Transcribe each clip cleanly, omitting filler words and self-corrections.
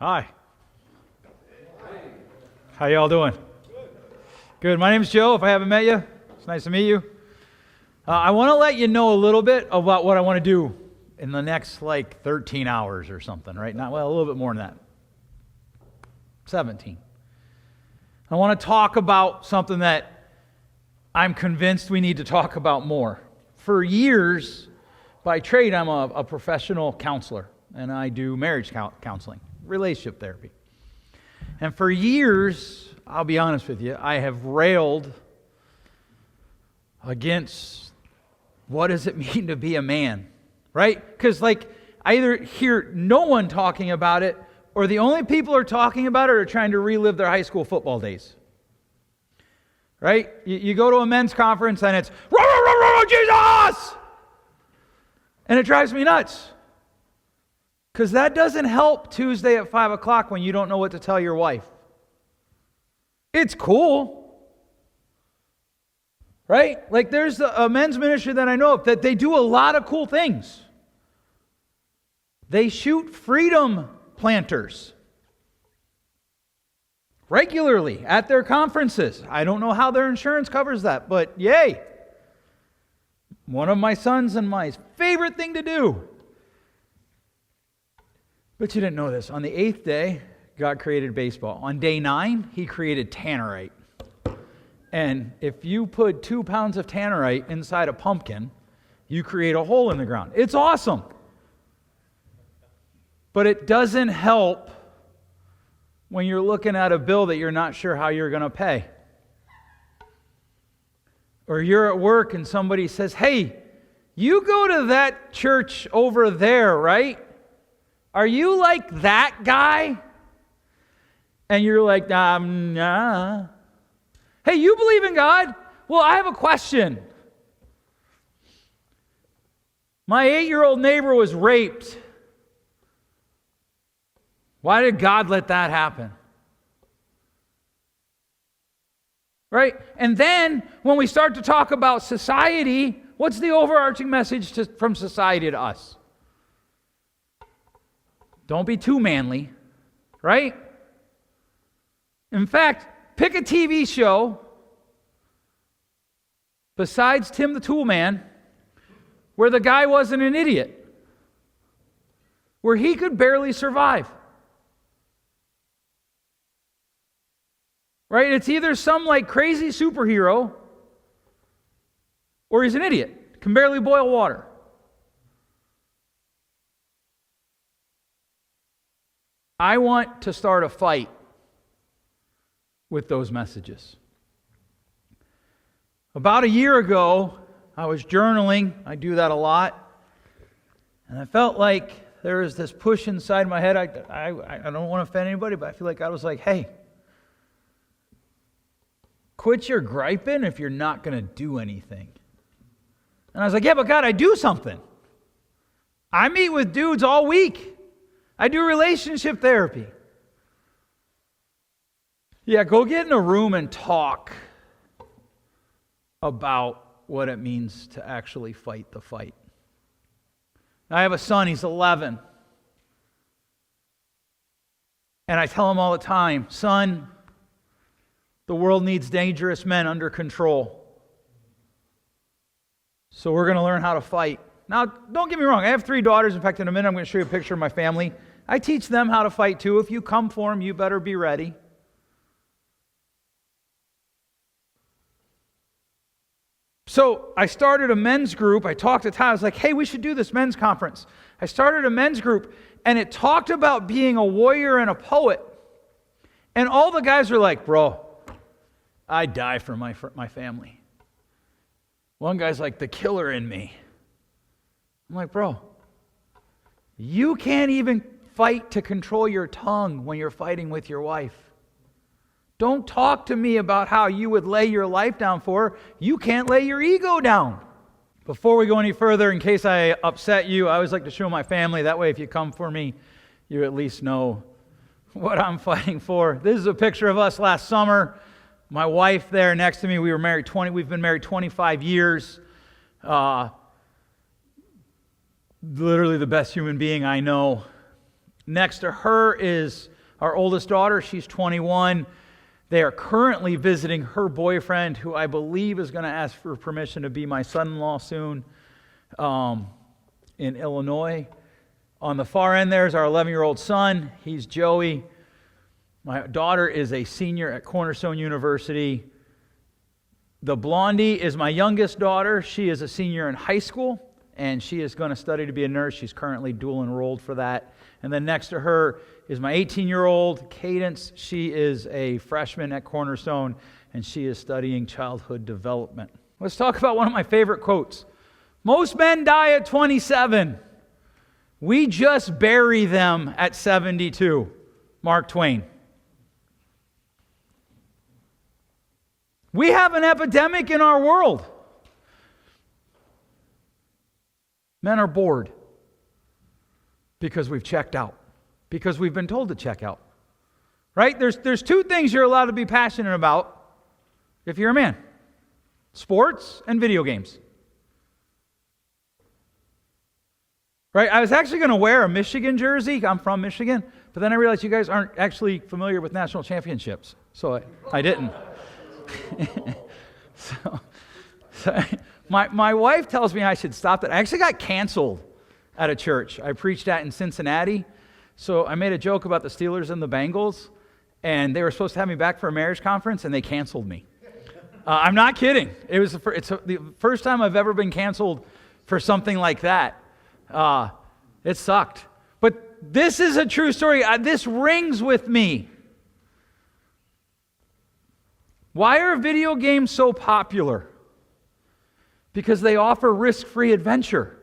Hi. How y'all doing? Good. My name's Joe, if I haven't met you. It's nice to meet you. I want to let you know a little bit about what I want to do in the next 13 hours or something, right? A little bit more than that. 17. I want to talk about something that I'm convinced we need to talk about more. For years, by trade, I'm a professional counselor, and I do marriage counseling, relationship therapy. And for years, I'll be honest with you, I have railed against what does it mean to be a man, right? Because I either hear no one talking about it, or the only people who are talking about it are trying to relive their high school football days. Right? You go to a men's conference and it's, rah, rah, rah, rah, Jesus! And it drives me nuts. Because that doesn't help Tuesday at 5 o'clock when you don't know what to tell your wife. It's cool. Right? There's a men's ministry that I know of that they do a lot of cool things. They shoot freedom planters regularly at their conferences. I don't know how their insurance covers that, but yay. One of my sons and my favorite thing to do. But you didn't know this. On the 8th day, God created baseball. On day 9, He created tannerite. And if you put 2 pounds of tannerite inside a pumpkin, you create a hole in the ground. It's awesome. But it doesn't help when you're looking at a bill that you're not sure how you're going to pay. Or you're at work and somebody says, hey, you go to that church over there, right? Are you like that guy? And you're like, nah. Hey, you believe in God? Well, I have a question. My 8-year-old neighbor was raped. Why did God let that happen? Right? And then, when we start to talk about society, what's the overarching message from society to us? Don't be too manly, right? In fact, pick a TV show besides Tim the Tool Man where the guy wasn't an idiot, where he could barely survive. Right? It's either some crazy superhero or he's an idiot, can barely boil water. I want to start a fight with those messages. About a year ago, I was journaling. I do that a lot. And I felt like there was this push inside my head. I don't want to offend anybody, but I feel like God was like, hey, quit your griping if you're not going to do anything. And I was like, yeah, but God, I do something. I meet with dudes all week. I do relationship therapy. Yeah, go get in a room and talk about what it means to actually fight the fight. I have a son, he's 11. And I tell him all the time, son, the world needs dangerous men under control. So we're going to learn how to fight. Now, don't get me wrong. I have 3 daughters. In fact, in a minute, I'm going to show you a picture of my family. I teach them how to fight too. If you come for them, you better be ready. So I started a men's group. I talked to Ty. I was like, hey, we should do this men's conference. I started a men's group, and it talked about being a warrior and a poet. And all the guys were like, bro, I die for my family. One guy's like, the killer in me. I'm like, bro, you can't even fight to control your tongue when you're fighting with your wife. Don't talk to me about how you would lay your life down for her. You can't lay your ego down. Before we go any further, in case I upset you, I always like to show my family. That way, if you come for me, you at least know what I'm fighting for. This is a picture of us last summer. My wife there next to me, we've been married 25 years. Literally the best human being I know. Next to her is our oldest daughter. She's 21. They are currently visiting her boyfriend, who I believe is going to ask for permission to be my son-in-law soon, in Illinois. On the far end there's our 11-year-old son. He's Joey. My daughter is a senior at Cornerstone University. The blondie is my youngest daughter. She is a senior in high school, and she is going to study to be a nurse. She's currently dual enrolled for that. And then next to her is my 18-year-old, Cadence. She is a freshman at Cornerstone, and she is studying childhood development. Let's talk about one of my favorite quotes. Most men die at 27. We just bury them at 72. Mark Twain. We have an epidemic in our world. Men are bored because we've checked out, because we've been told to check out. Right? There's two things you're allowed to be passionate about if you're a man. Sports and video games. Right? I was actually going to wear a Michigan jersey. I'm from Michigan. But then I realized you guys aren't actually familiar with national championships. So I didn't. so my wife tells me I should stop that. I actually got canceled at a church. I preached at in Cincinnati. So I made a joke about the Steelers and the Bengals. And they were supposed to have me back for a marriage conference, and they canceled me. I'm not kidding. It's the first time I've ever been canceled for something like that. It sucked. But this is a true story. This rings with me. Why are video games so popular? Because they offer risk-free adventure.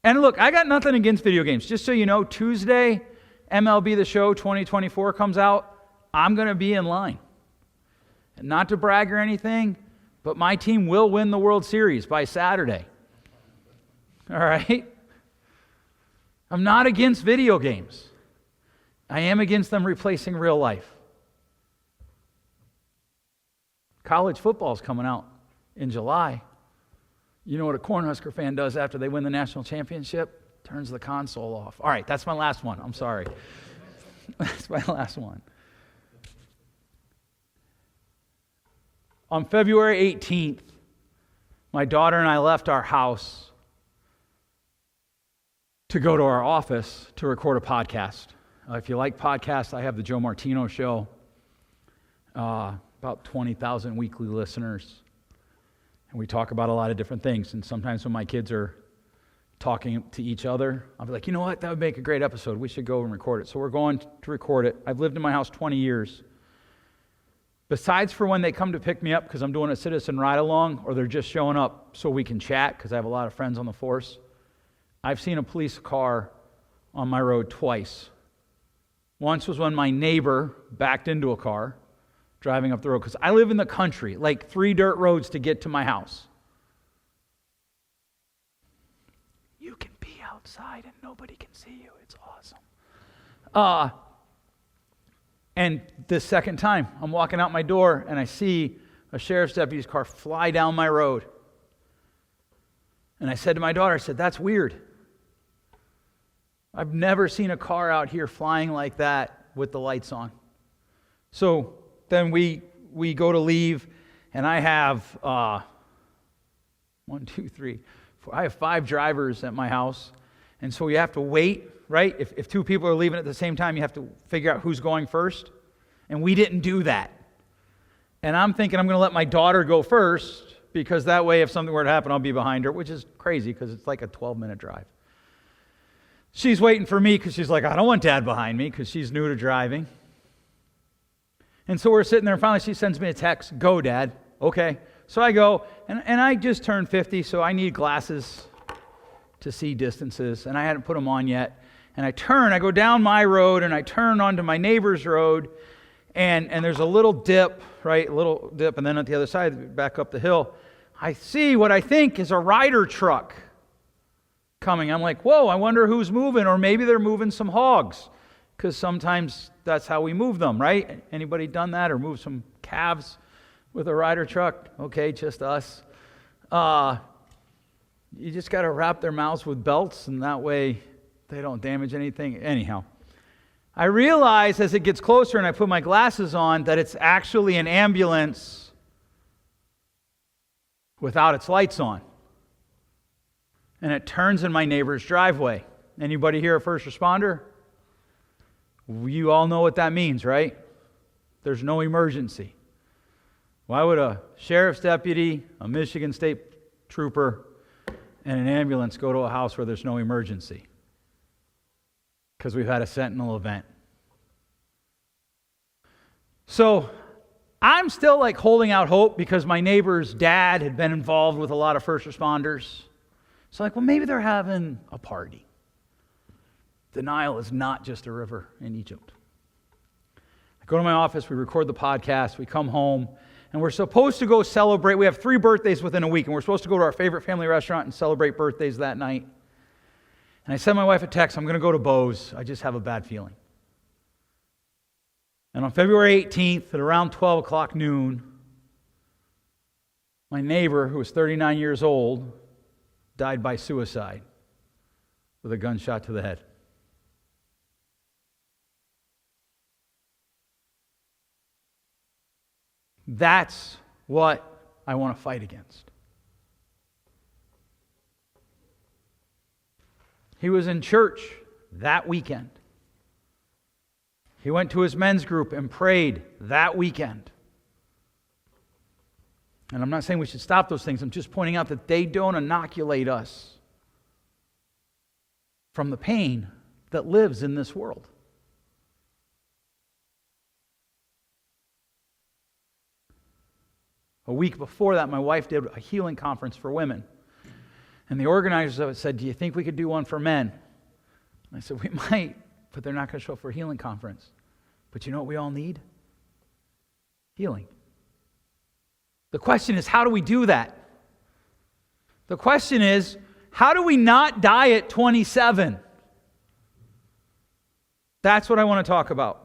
And look, I got nothing against video games. Just so you know, Tuesday, MLB The Show 2024 comes out. I'm going to be in line. And not to brag or anything, but my team will win the World Series by Saturday. All right? I'm not against video games. I am against them replacing real life. College football is coming out in July. You know what a Cornhusker fan does after they win the national championship? Turns the console off. All right, that's my last one. I'm sorry. That's my last one. On February 18th, my daughter and I left our house to go to our office to record a podcast. If you like podcasts, I have the Joe Martino Show. About 20,000 weekly listeners. And we talk about a lot of different things. And sometimes when my kids are talking to each other, I'll be like, you know what? That would make a great episode. We should go and record it. So we're going to record it. I've lived in my house 20 years. Besides for when they come to pick me up because I'm doing a citizen ride-along, or they're just showing up so we can chat because I have a lot of friends on the force, I've seen a police car on my road twice. Once was when my neighbor backed into a car driving up the road, because I live in the country, like 3 dirt roads to get to my house. You can be outside and nobody can see you. It's awesome. And the second time, I'm walking out my door and I see a sheriff's deputy's car fly down my road. And I said to my daughter, I said, that's weird. I've never seen a car out here flying like that with the lights on. So then we go to leave, and I have 1, 2, 3, 4. I have 5 drivers at my house, and so you have to wait, right? If 2 people are leaving at the same time, you have to figure out who's going first, and we didn't do that. And I'm thinking I'm going to let my daughter go first, because that way if something were to happen, I'll be behind her, which is crazy because it's like a 12-minute drive. She's waiting for me because she's like, I don't want Dad behind me, because she's new to driving. And so we're sitting there, and finally she sends me a text, go, Dad. Okay. So I go, and I just turned 50, so I need glasses to see distances, and I hadn't put them on yet. And I go down my road, and I turn onto my neighbor's road, and there's a little dip, right, a little dip, and then at the other side, back up the hill, I see what I think is a Ryder truck coming. I'm like, whoa, I wonder who's moving, or maybe they're moving some hogs, because sometimes that's how we move them, right? Anybody done that or moved some calves with a Ryder truck? Okay, just us. You just got to wrap their mouths with belts, and that way They don't damage anything. Anyhow, I realize as it gets closer and I put my glasses on that it's actually an ambulance without its lights on. And it turns in my neighbor's driveway. Anybody here a first responder? You all know what that means, right? There's no emergency. Why would a sheriff's deputy, a Michigan State trooper, and an ambulance go to a house where there's no emergency? Because we've had a sentinel event. So I'm still like holding out hope because my neighbor's dad had been involved with a lot of first responders. So like, well, maybe they're having a party. The Nile is not just a river in Egypt. I go to my office, we record the podcast, we come home, and we're supposed to go celebrate. We have 3 birthdays within a week, and we're supposed to go to our favorite family restaurant and celebrate birthdays that night. And I send my wife a text, I'm going to go to Bo's. I just have a bad feeling. And on February 18th at around 12 o'clock noon, my neighbor, who was 39 years old, died by suicide with a gunshot to the head. That's what I want to fight against. He was in church that weekend. He went to his men's group and prayed that weekend. And I'm not saying we should stop those things. I'm just pointing out that they don't inoculate us from the pain that lives in this world. A week before that, my wife did a healing conference for women. And the organizers of it said, do you think we could do one for men? And I said, we might, but they're not going to show up for a healing conference. But you know what we all need? Healing. The question is, how do we do that? The question is, how do we not die at 27? That's what I want to talk about.